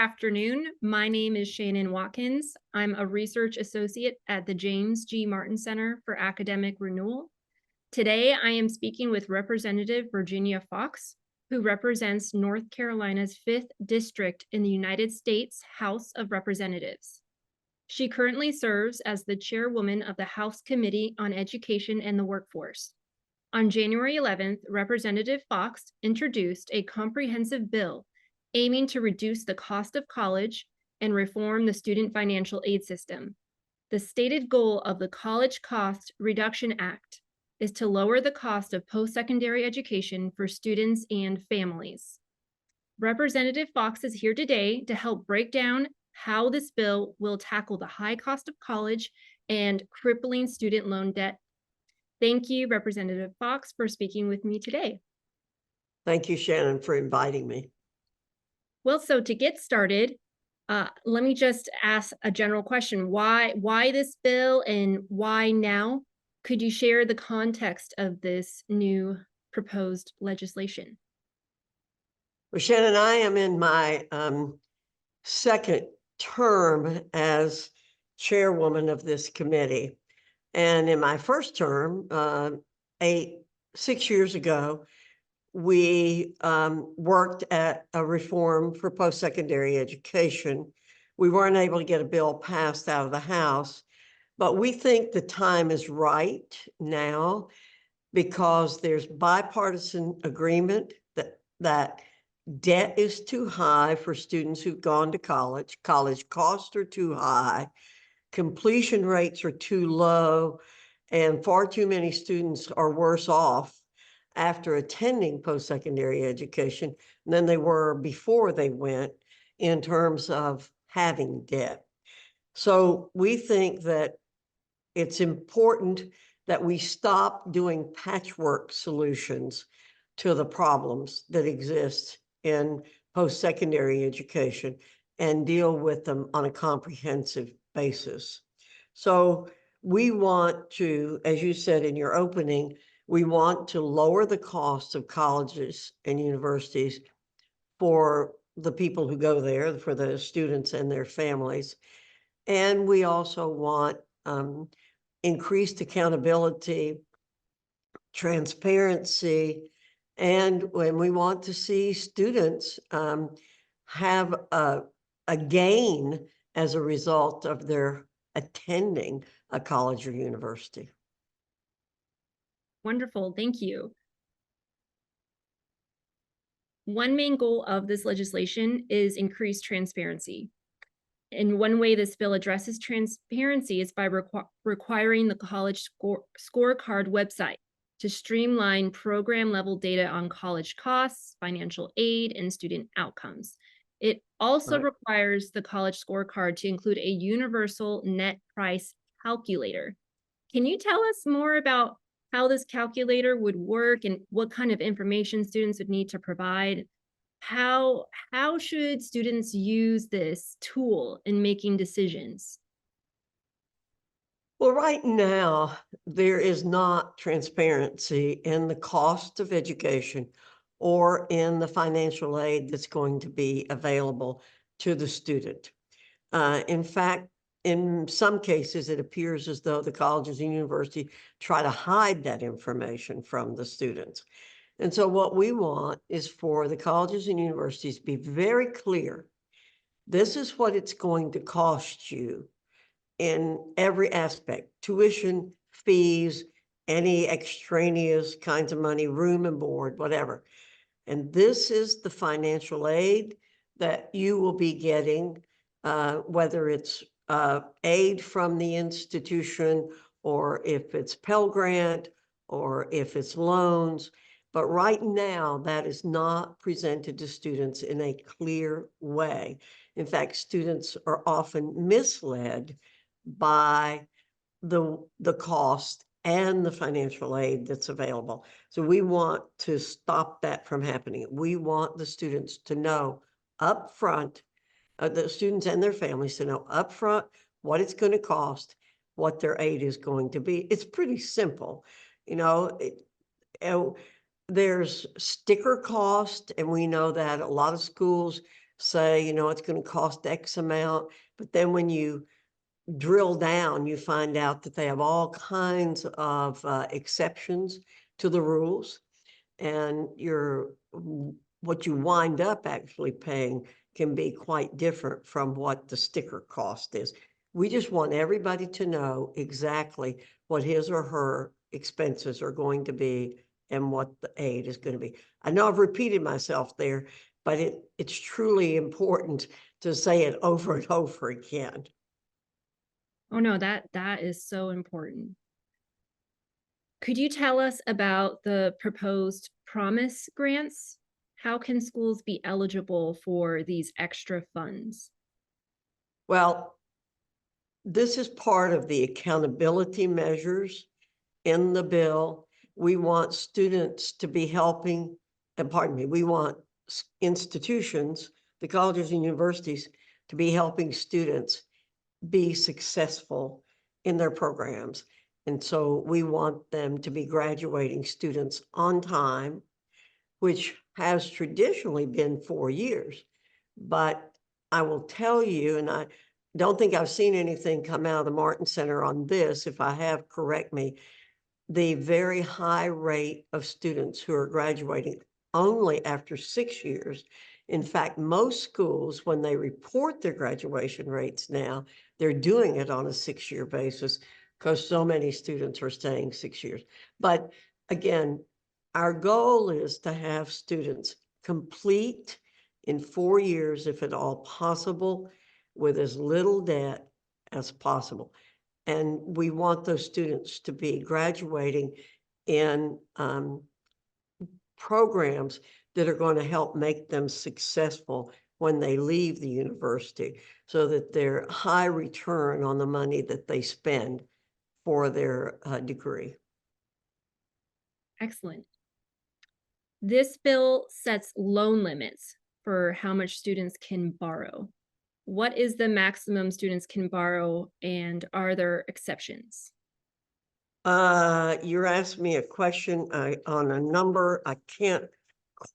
afternoon. My name is Shannon Watkins. I'm a research associate at the James G. Martin Center for Academic Renewal. Today, I am speaking with Representative Virginia Foxx, who represents North Carolina's 5th District in the United States House of Representatives. She currently serves as the chairwoman of the House Committee on Education and the Workforce. On January 11th, Representative Foxx introduced a comprehensive bill aiming to reduce the cost of college and reform the student financial aid system. The stated goal of the College Cost Reduction Act is to lower the cost of post-secondary education for students and families. Representative Foxx is here today to help break down how this bill will tackle the high cost of college and crippling student loan debt. Thank you, Representative Foxx, for speaking with me today. Thank you, Shannon, for inviting me. Well, so to get started, let me just ask a general question. Why this bill and why now? Could you share the context of this new proposed legislation? Well, Shannon, I am in my second term as chairwoman of this committee. And in my first term, 6 years ago, we worked at a reform for post-secondary education. We weren't able to get a bill passed out of the House, but we think the time is right now because there's bipartisan agreement that debt is too high for students who've gone to college. College costs are too high. Completion rates are too low, and far too many students are worse off after attending post-secondary education than they were before they went in terms of having debt. So we think that it's important that we stop doing patchwork solutions to the problems that exist in post-secondary education and deal with them on a comprehensive basis. So we want to, as you said in your opening, we want to lower the cost of colleges and universities for the people who go there, for the students and their families. And we also want increased accountability, transparency, and when we want to see students have a gain as a result of their attending a college or university. Wonderful, thank you. One main goal of this legislation is increased transparency. And one way this bill addresses transparency is by requiring the college scorecard website to streamline program level data on college costs, financial aid, and student outcomes. It also requires the college scorecard to include a universal net price calculator. Can you tell us more about how this calculator would work and what kind of information students would need to provide? How should students use this tool in making decisions? Well, right now, there is not transparency in the cost of education or in the financial aid that's going to be available to the student. In fact, in some cases, it appears as though the colleges and universities try to hide that information from the students. And so what we want is for the colleges and universities to be very clear. This is what it's going to cost you in every aspect: tuition, fees, any extraneous kinds of money, room and board, whatever. And this is the financial aid that you will be getting, whether it's aid from the institution or if it's Pell Grant or if it's loans. But right now, that is not presented to students in a clear way. In fact, students are often misled by the cost and the financial aid that's available. So we want to stop that from happening. We want the students to know up front, the students and their families to know up front what it's going to cost, what their aid is going to be. It's pretty simple. There's sticker cost, and we know that a lot of schools say, it's going to cost X amount. But then when you drill down, you find out that they have all kinds of exceptions to the rules, and what you wind up actually paying can be quite different from what the sticker cost is. We just want everybody to know exactly what his or her expenses are going to be and what the aid is going to be. I know I've repeated myself there, but it's truly important to say it over and over again. Oh no, that is so important. Could you tell us about the proposed promise grants? How can schools be eligible for these extra funds? Well, this is part of the accountability measures in the bill. We want students to be helping, pardon me, we want institutions, the colleges and universities, to be helping students be successful in their programs. And so we want them to be graduating students on time, which has traditionally been 4 years. But I will tell you, and I don't think I've seen anything come out of the Martin Center on this. If I have, correct me. The very high rate of students who are graduating only after 6 years. In fact, most schools, when they report their graduation rates now, they're doing it on a 6-year basis because so many students are staying 6 years. But again, our goal is to have students complete in 4 years, if at all possible, with as little debt as possible. And we want those students to be graduating in programs that are going to help make them successful when they leave the university, so that they're high return on the money that they spend for their degree. Excellent. This bill sets loan limits for how much students can borrow. What is the maximum students can borrow, and are there exceptions? You're asking me a question on a number I can't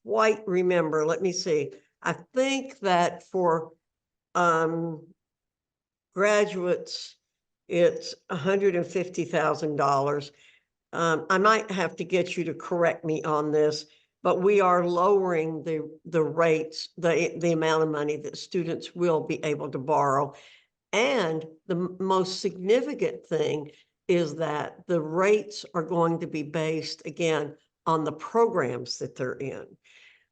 quite remember. Let me see. I think that for graduates, it's $150,000. I might have to get you to correct me on this, but we are lowering the rates, the amount of money that students will be able to borrow. And the most significant thing is that the rates are going to be based, again, on the programs that they're in.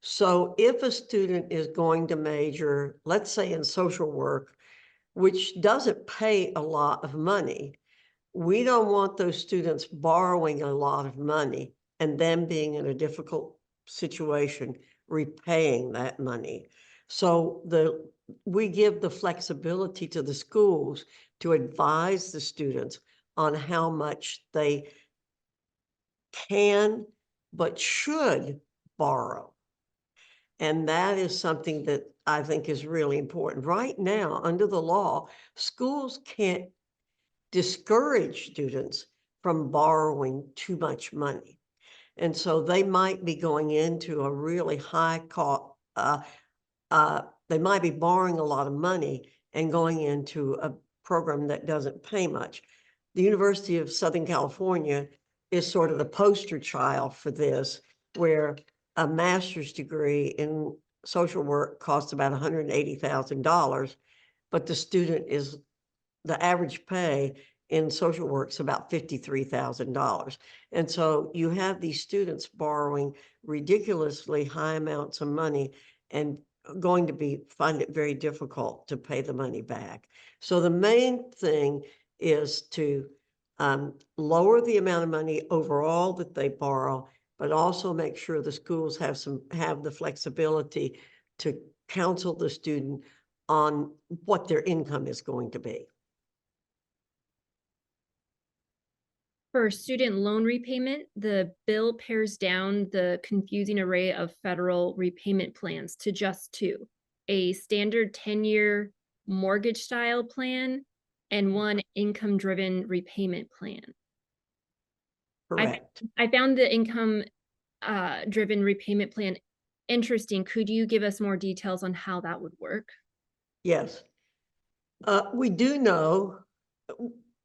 So if a student is going to major, let's say in social work, which doesn't pay a lot of money, we don't want those students borrowing a lot of money and then being in a difficult situation repaying that money. So we give the flexibility to the schools to advise the students on how much they can but should borrow. And that is something that I think is really important. Right now, under the law, schools can't discourage students from borrowing too much money. And so they might be going into a really high cost, they might be borrowing a lot of money and going into a program that doesn't pay much. The University of Southern California is sort of the poster child for this, where a master's degree in social work costs about $180,000, but the average pay in social work is about $53,000. And so you have these students borrowing ridiculously high amounts of money and going to find it very difficult to pay the money back. So the main thing is to lower the amount of money overall that they borrow, but also make sure the schools have the flexibility to counsel the student on what their income is going to be. For student loan repayment, the bill pares down the confusing array of federal repayment plans to just two: a standard 10-year mortgage style plan and one income driven repayment plan. Correct. I found the income driven repayment plan interesting. Could you give us more details on how that would work? Yes. We do know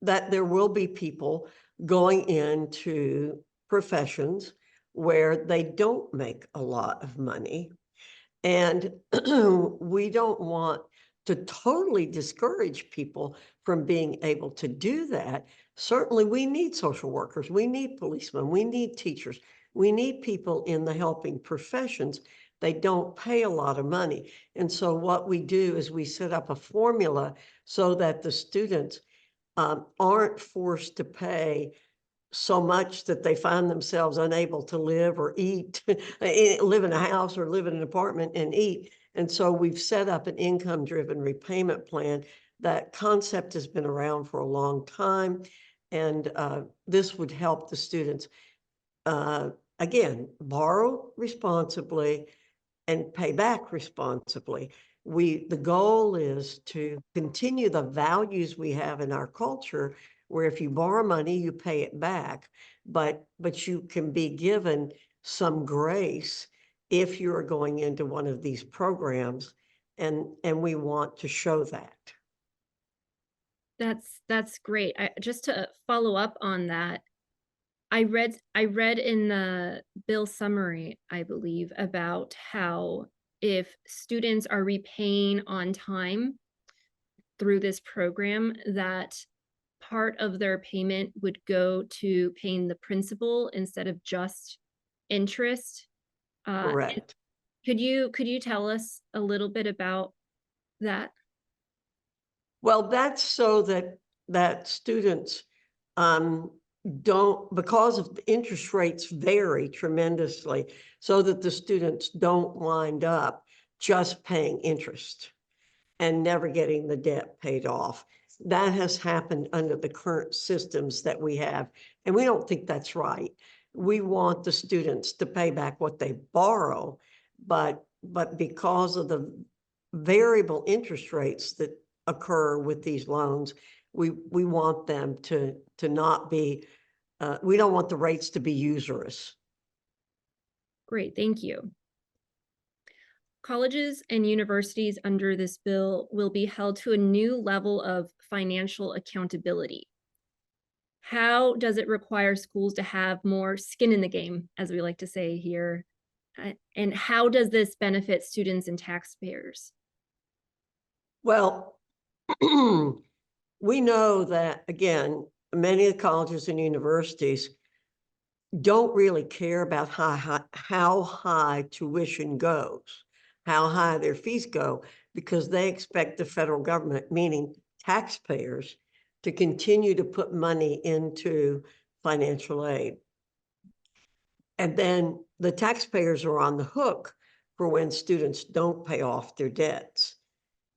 that there will be people going into professions where they don't make a lot of money. And we don't want to totally discourage people from being able to do that. Certainly, we need social workers, we need policemen, we need teachers, we need people in the helping professions. They don't pay a lot of money. And so what we do is we set up a formula so that the students aren't forced to pay so much that they find themselves unable to live or eat, live in a house or live in an apartment and eat. And so we've set up an income-driven repayment plan. That concept has been around for a long time. And this would help the students, again, borrow responsibly and pay back responsibly. The goal is to continue the values we have in our culture, where if you borrow money, you pay it back, but you can be given some grace if you're going into one of these programs, and we want to show that. That's great. Just to follow up on that, I read in the bill summary, I believe, about how if students are repaying on time through this program, that part of their payment would go to paying the principal instead of just interest. And Correct. could you tell us a little bit about that? Well, that's so that students um, don't, because of the interest rates vary tremendously, so that the students don't wind up just paying interest and never getting the debt paid off. That has happened under the current systems that we have, and we don't think that's right. We want the students to pay back what they borrow, but because of the variable interest rates that occur with these loans, we want them to not be, we don't want the rates to be usurious. Great, thank you. Colleges and universities under this bill will be held to a new level of financial accountability. How does it require schools to have more skin in the game, as we like to say here? And how does this benefit students and taxpayers? Well, we know that, again, many of the colleges and universities don't really care about how high tuition goes, how high their fees go, because they expect the federal government, meaning taxpayers, to continue to put money into financial aid. And then the taxpayers are on the hook for when students don't pay off their debts.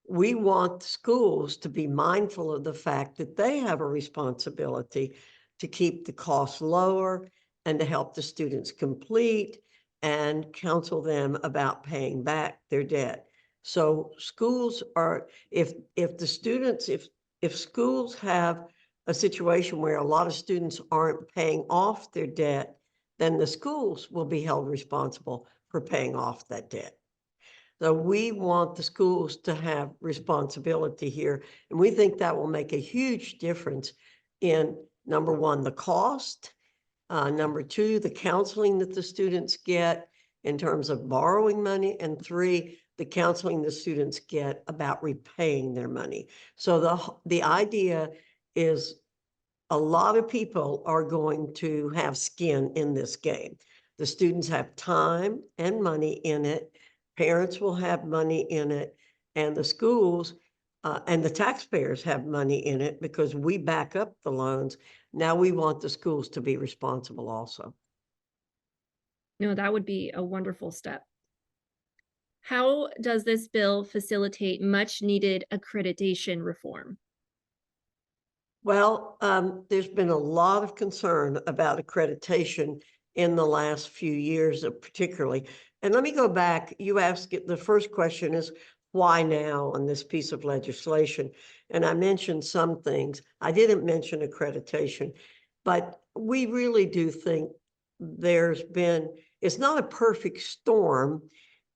We want schools to be mindful of the fact that they have a responsibility to keep the costs lower and to help the students complete and counsel them about paying back their debt. So schools are, if schools have a situation where a lot of students aren't paying off their debt, then the schools will be held responsible for paying off that debt. So we want the schools to have responsibility here. And we think that will make a huge difference in, number one, the cost, number two, the counseling that the students get in terms of borrowing money, and three, the counseling the students get about repaying their money. So the idea is a lot of people are going to have skin in this game. The students have time and money in it. Parents will have money in it, and the schools and the taxpayers have money in it because we back up the loans. Now we want the schools to be responsible also. No, that would be a wonderful step. How does this bill facilitate much needed accreditation reform? Well, there's been a lot of concern about accreditation in the last few years, particularly. And let me go back. You asked the first question is why now on this piece of legislation? And I mentioned some things. I didn't mention accreditation, but we really do think it's not a perfect storm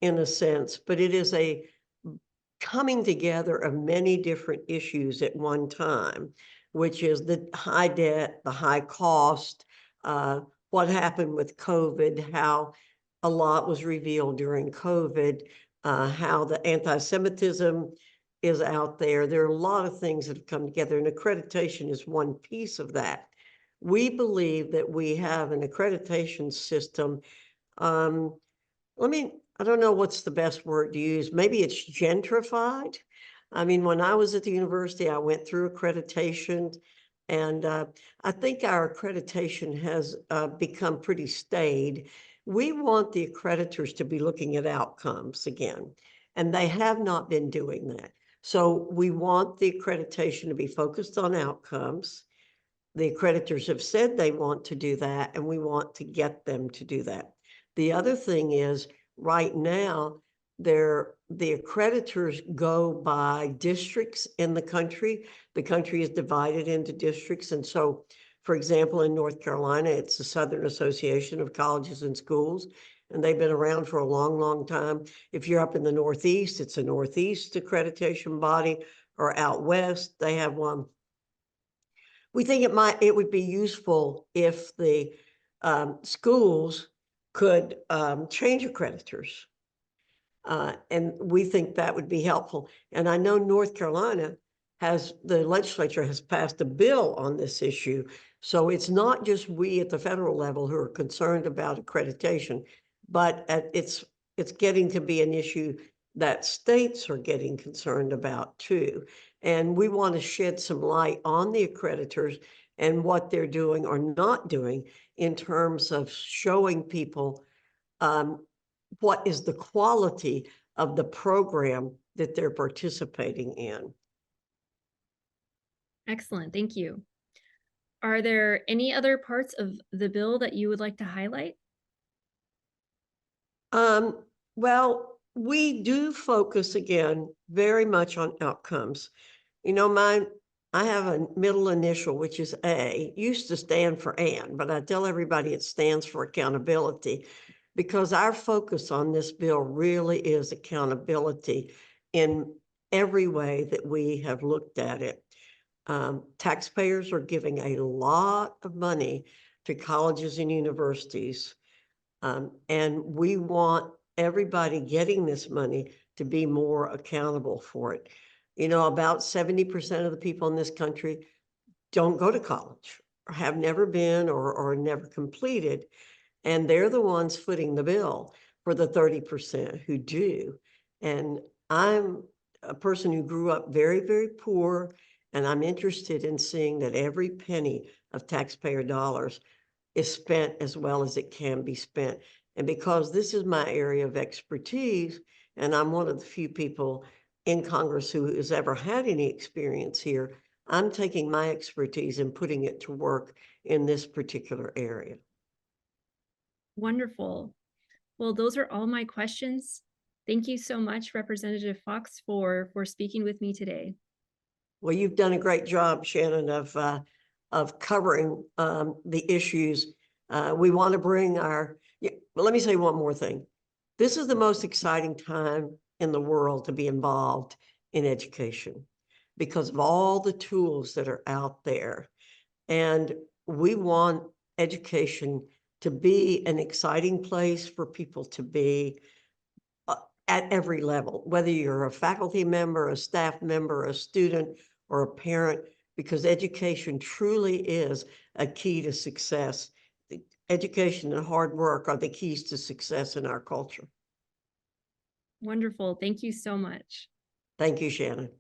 in a sense, but it is a coming together of many different issues at one time, which is the high debt, the high cost, what happened with COVID, how a lot was revealed during COVID, how the anti-Semitism is out there. There are a lot of things that have come together, and accreditation is one piece of that. We believe that we have an accreditation system. Um, I don't know what's the best word to use. Maybe it's gentrified. I mean, when I was at the university, I went through accreditation, and I think our accreditation has become pretty staid. We want the accreditors to be looking at outcomes again, and they have not been doing that. So we want the accreditation to be focused on outcomes. The accreditors have said they want to do that, and we want to get them to do that. The other thing is, right now, the accreditors go by districts in the country. The country is divided into districts. And so, for example, in North Carolina, it's the Southern Association of Colleges and Schools, and they've been around for a long, long time. If you're up in the Northeast, it's a Northeast accreditation body, or out West, they have one. We think it would be useful if the schools could change accreditors. And we think that would be helpful. And I know North Carolina the legislature has passed a bill on this issue. So it's not just we at the federal level who are concerned about accreditation, but it's getting to be an issue that states are getting concerned about too. And we want to shed some light on the accreditors and what they're doing or not doing in terms of showing people what is the quality of the program that they're participating in. Excellent, thank you. Are there any other parts of the bill that you would like to highlight? Well, we do focus again very much on outcomes. You know, I have a middle initial, which is A, used to stand for Ann, but I tell everybody it stands for accountability, because our focus on this bill really is accountability in every way that we have looked at it. Taxpayers are giving a lot of money to colleges and universities, and we want everybody getting this money to be more accountable for it. You know, about 70% of the people in this country don't go to college, or have never been, or never completed. And they're the ones footing the bill for the 30% who do. And I'm a person who grew up very, very poor, and I'm interested in seeing that every penny of taxpayer dollars is spent as well as it can be spent. And because this is my area of expertise, and I'm one of the few people in Congress who has ever had any experience here, I'm taking my expertise and putting it to work in this particular area. Wonderful. Well, those are all my questions. Thank you so much, Representative Foxx, for speaking with me today. Well, you've done a great job, Shannon, of covering the issues. We want to bring our, well, let me say one more thing. This is the most exciting time in the world to be involved in education because of all the tools that are out there. And we want education to be an exciting place for people to be at every level, whether you're a faculty member, a staff member, a student, or a parent, because education truly is a key to success. Education and hard work are the keys to success in our culture. Wonderful. Thank you so much. Thank you, Shannon.